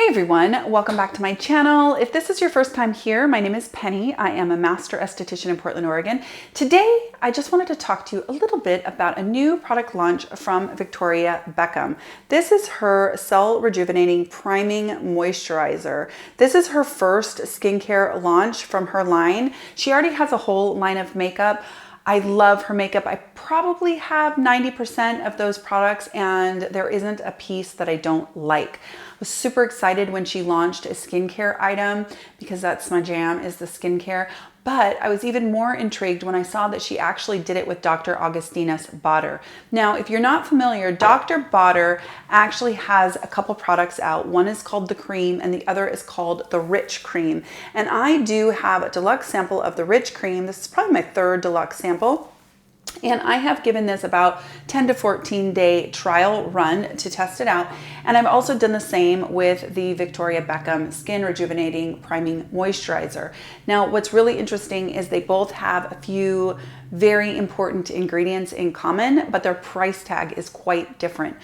everyone, welcome back to my channel. If this is your first time here, my name is Penny. I am a master esthetician in Portland, Oregon. Today, I just wanted to talk to you a little bit about a new product launch from Victoria Beckham. This is her Cell Rejuvenating Priming Moisturizer. This is her first skincare launch from her line. She already has a whole line of makeup. I love her makeup. I probably have 90% of those products and there isn't a piece that I don't like. I was super excited when she launched a skincare item because that's my jam, is the skincare. But I was even more intrigued when I saw that she actually did it with Dr. Augustinus Bader. Now, if you're not familiar, Dr. Bader actually has a couple products out. One is called the cream and the other is called the rich cream. And I do have a deluxe sample of the rich cream. This is probably my third deluxe sample. And I have given this about 10 to 14 day trial run to test it out. And I've also done the same with the Victoria Beckham Skin Rejuvenating Priming Moisturizer. Now, what's really interesting is they both have a few very important ingredients in common, but their price tag is quite different.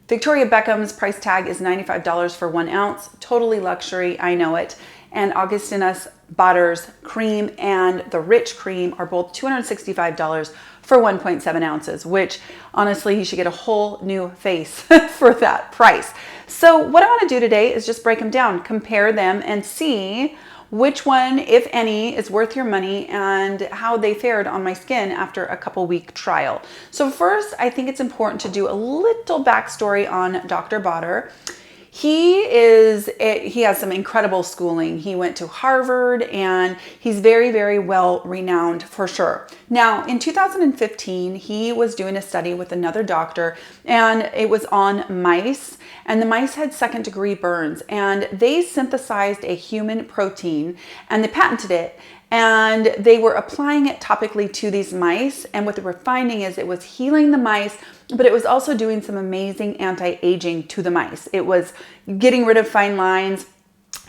Victoria Beckham's price tag is $95 for 1 ounce, totally luxury, I know it. And Augustinus Bader's cream and the rich cream are both $265 for 1.7 ounces, which honestly, you should get a whole new face for that price. So what I want to do today is just break them down, compare them and see which one, if any, is worth your money and how they fared on my skin after a couple week trial. So first, I think it's important to do a little backstory on Dr. Bader. He has some incredible schooling. He went to Harvard and he's very, very well renowned for sure. Now, in 2015, he was doing a study with another doctor and it was on mice, and the mice had second-degree burns, and they synthesized a human protein and they patented it. And they were applying it topically to these mice. And what they were finding is it was healing the mice, but it was also doing some amazing anti-aging to the mice. It was getting rid of fine lines,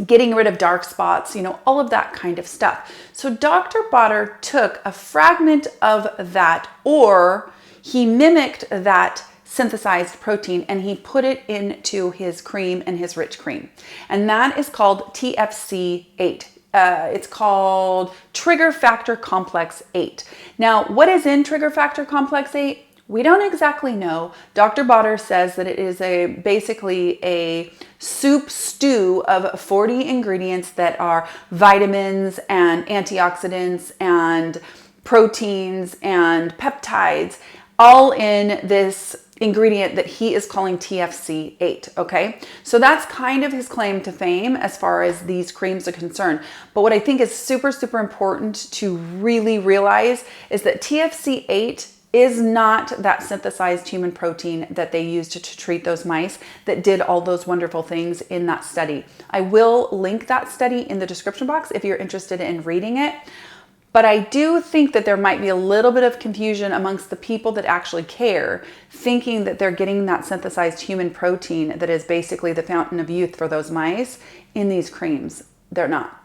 getting rid of dark spots, all of that kind of stuff. So Dr. Bader took a fragment of that, or he mimicked that synthesized protein, and he put it into his cream and his rich cream. And that is called TFC8. It's called Trigger Factor Complex 8. Now, what is in Trigger Factor Complex 8? We don't exactly know. Dr. Bader says that it is basically a soup stew of 40 ingredients that are vitamins and antioxidants and proteins and peptides, all in this ingredient that he is calling TFC8, okay? So that's kind of his claim to fame as far as these creams are concerned. But what I think is super, super important to really realize is that TFC8 is not that synthesized human protein that they used to treat those mice that did all those wonderful things in that study. I will link that study in the description box if you're interested in reading it. But I do think that there might be a little bit of confusion amongst the people that actually care, thinking that they're getting that synthesized human protein that is basically the fountain of youth for those mice in these creams. They're not.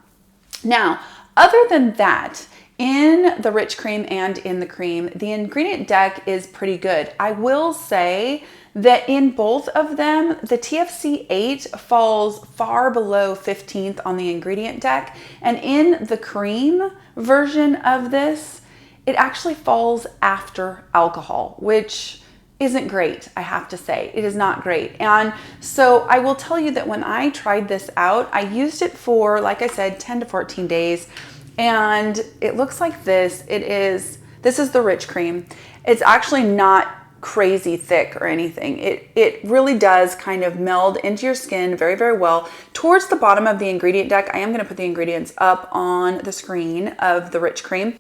Now, other than that, in the rich cream and in the cream, the ingredient deck is pretty good. I will say that in both of them, the TFC8 falls far below 15th on the ingredient deck. And in the cream version of this, it actually falls after alcohol, which isn't great, I have to say. It is not great. And so I will tell you that when I tried this out, I used it for, like I said, 10 to 14 days. And it looks like this. This is the rich cream. It's actually not crazy thick or anything. It really does kind of meld into your skin very, very well. Towards the bottom of the ingredient deck, I am going to put the ingredients up on the screen of the rich cream.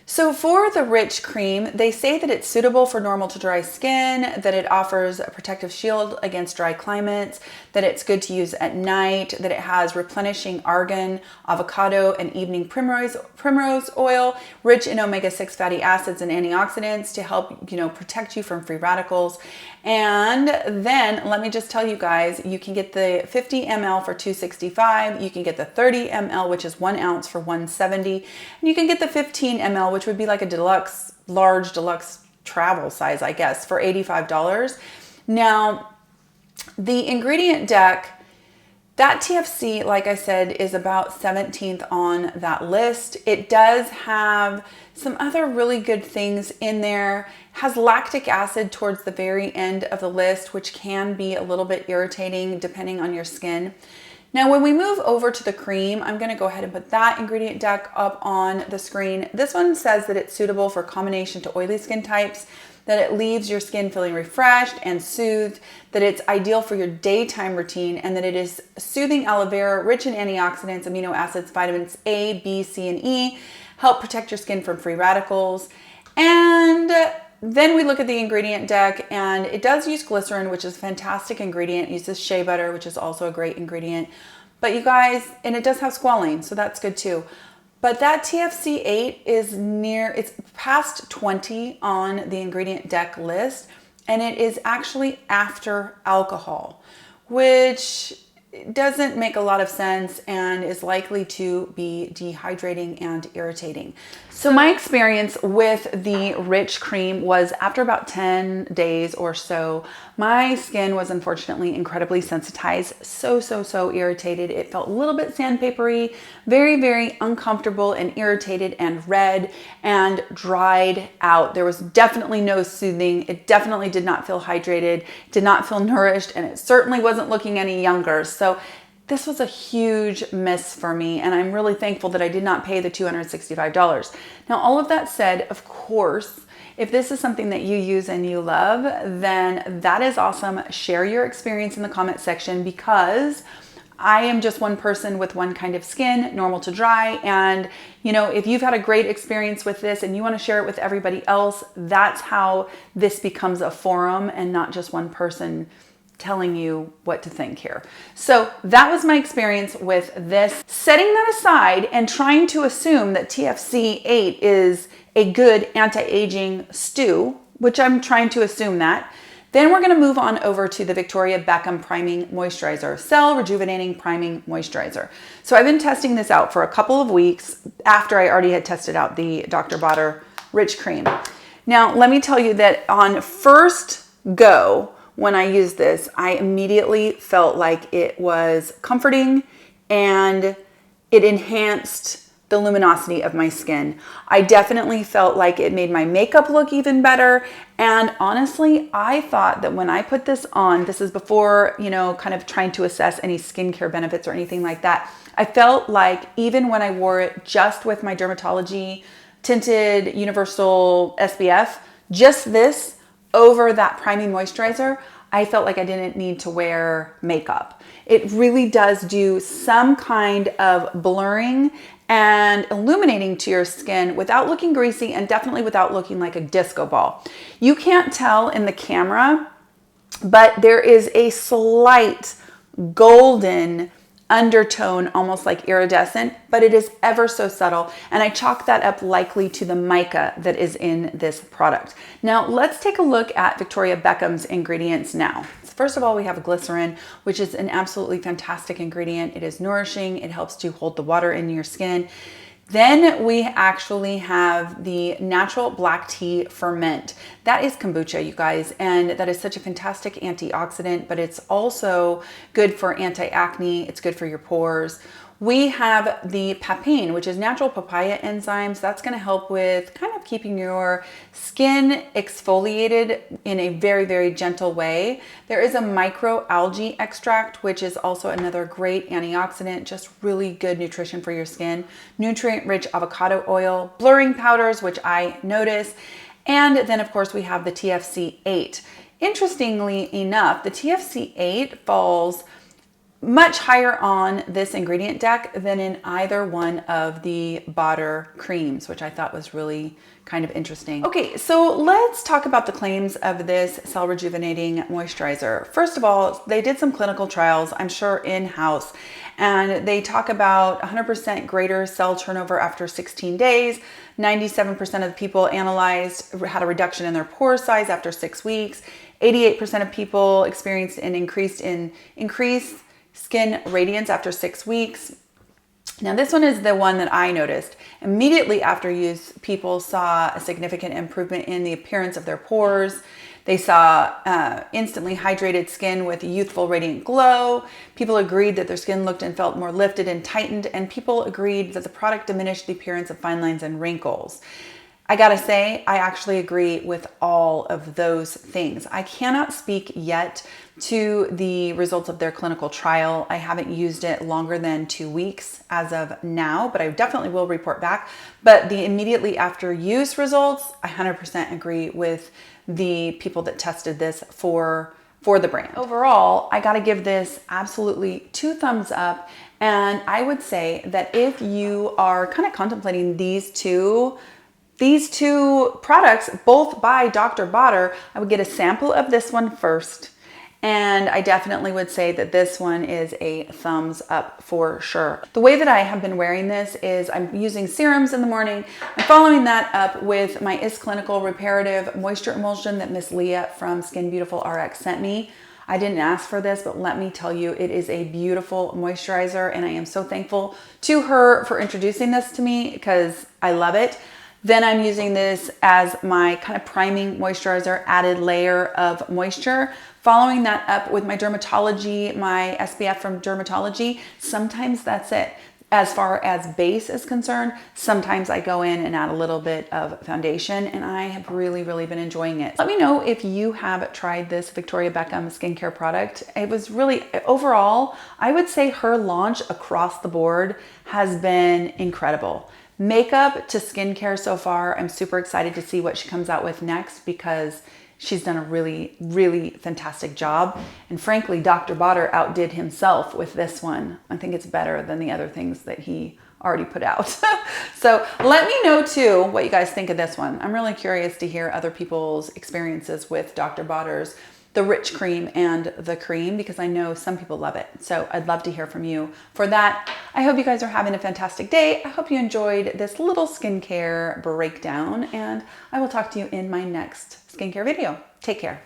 So for the rich cream, they say that it's suitable for normal to dry skin, that it offers a protective shield against dry climates, that it's good to use at night, that it has replenishing argan, avocado, and evening primrose oil, rich in omega-6 fatty acids and antioxidants to help, protect you from free radicals. And then let me just tell you guys, you can get the 50 ml for $265. You can get the 30 ml, which is 1 ounce, for $170. And you can get the 15 ml, which would be like a large deluxe travel size, I guess, for $85. Now, the ingredient deck That TFC, like I said, is about 17th on that list. It does have some other really good things in there. Has lactic acid towards the very end of the list, which can be a little bit irritating depending on your skin. Now, when we move over to the cream, I'm going to go ahead and put that ingredient deck up on the screen. This one says that it's suitable for combination to oily skin types, that it leaves your skin feeling refreshed and soothed, that it's ideal for your daytime routine, and that it is soothing aloe vera, rich in antioxidants, amino acids, vitamins A, B, C, and E, help protect your skin from free radicals. And then we look at the ingredient deck, and it does use glycerin, which is a fantastic ingredient. It uses shea butter, which is also a great ingredient. But you guys, and it does have squalane, so that's good too. But that TFC 8 is it's past 20 on the ingredient deck list, and it is actually after alcohol, which doesn't make a lot of sense and is likely to be dehydrating and irritating. So my experience with the Rich cream was after about 10 days or so, my skin was unfortunately incredibly sensitized, so irritated. It felt a little bit sandpapery, very uncomfortable and irritated and red and dried out. There was definitely no soothing. It definitely did not feel hydrated, did not feel nourished, and it certainly wasn't looking any younger. So this was a huge miss for me, and I'm really thankful that I did not pay the $265. Now, all of that said, of course, if this is something that you use and you love, then that is awesome. Share your experience in the comment section, because I am just one person with one kind of skin, normal to dry. And you know, if you've had a great experience with this and you want to share it with everybody else, that's how this becomes a forum and not just one person telling you what to think here. So that was my experience with this. Setting that aside and trying to assume that TFC 8 is a good anti-aging stew, which I'm trying to assume that, then we're going to move on over to the Victoria Beckham Priming Moisturizer, Cell Rejuvenating Priming Moisturizer. So I've been testing this out for a couple of weeks after I already had tested out the Dr. Bader Rich Cream. Now, let me tell you that on first go, when I used this, I immediately felt like it was comforting and it enhanced the luminosity of my skin. I definitely felt like it made my makeup look even better. And honestly, I thought that when I put this on, this is before, you know, kind of trying to assess any skincare benefits or anything like that. I felt like even when I wore it just with my Dermatology Tinted Universal SPF, just this over that priming moisturizer, I felt like I didn't need to wear makeup. It really does do some kind of blurring and illuminating to your skin without looking greasy and definitely without looking like a disco ball. You can't tell in the camera, but there is a slight golden undertone, almost like iridescent, but it is ever so subtle. And I chalk that up likely to the mica that is in this product. Now let's take a look at Victoria Beckham's ingredients now. First of all, we have glycerin, which is an absolutely fantastic ingredient. It is nourishing. It helps to hold the water in your skin. Then we actually have the natural black tea ferment. That is kombucha, you guys, and that is such a fantastic antioxidant, but it's also good for anti-acne. It's good for your pores. We have the papain, which is natural papaya enzymes. That's going to help with kind of keeping your skin exfoliated in a very gentle way. There is a microalgae extract, which is also another great antioxidant, just really good nutrition for your skin. Nutrient-rich avocado oil, blurring powders, which I notice. And then of course we have the TFC 8. Interestingly enough, the TFC 8 falls much higher on this ingredient deck than in either one of the Bader creams, which I thought was really kind of interesting. Okay, so let's talk about the claims of this Cell Rejuvenating Moisturizer. First of all, they did some clinical trials, I'm sure in-house, and they talk about 100% greater cell turnover after 16 days. 97% of the people analyzed had a reduction in their pore size after 6 weeks. 88% of people experienced an increased skin radiance after 6 weeks. Now this one is the one that I noticed. Immediately after use, people saw a significant improvement in the appearance of their pores. They saw instantly hydrated skin with youthful, radiant glow. People agreed that their skin looked and felt more lifted and tightened, and people agreed that the product diminished the appearance of fine lines and wrinkles. I gotta say, I actually agree with all of those things. I cannot speak yet to the results of their clinical trial. I haven't used it longer than 2 weeks as of now, but I definitely will report back. But the immediately after use results, I 100% agree with the people that tested this for the brand. Overall, I gotta give this absolutely 2 thumbs up. And I would say that if you are kind of contemplating these two products, both by Dr. Bader, I would get a sample of this one first. And I definitely would say that this one is a thumbs up for sure. The way that I have been wearing this is I'm using serums in the morning. I'm following that up with my Is Clinical Reparative Moisture Emulsion that Miss Leah from Skin Beautiful RX sent me. I didn't ask for this, but let me tell you, it is a beautiful moisturizer, and I am so thankful to her for introducing this to me because I love it. Then I'm using this as my kind of priming moisturizer, added layer of moisture. Following that up with my Dermatology, my SPF from Dermatology. Sometimes that's it. As far as base is concerned, sometimes I go in and add a little bit of foundation, and I have really, really been enjoying it. Let me know if you have tried this Victoria Beckham skincare product. It was really, overall, I would say her launch across the board has been incredible. Makeup to skincare so far, I'm super excited to see what she comes out with next because she's done a really, really fantastic job. And frankly, Dr. Bader outdid himself with this one. I think it's better than the other things that he already put out. So let me know too what you guys think of this one. I'm really curious to hear other people's experiences with Dr. Bader's the Rich Cream and the Cream, because I know some people love it. So I'd love to hear from you for that. I hope you guys are having a fantastic day. I hope you enjoyed this little skincare breakdown, and I will talk to you in my next skincare video. Take care.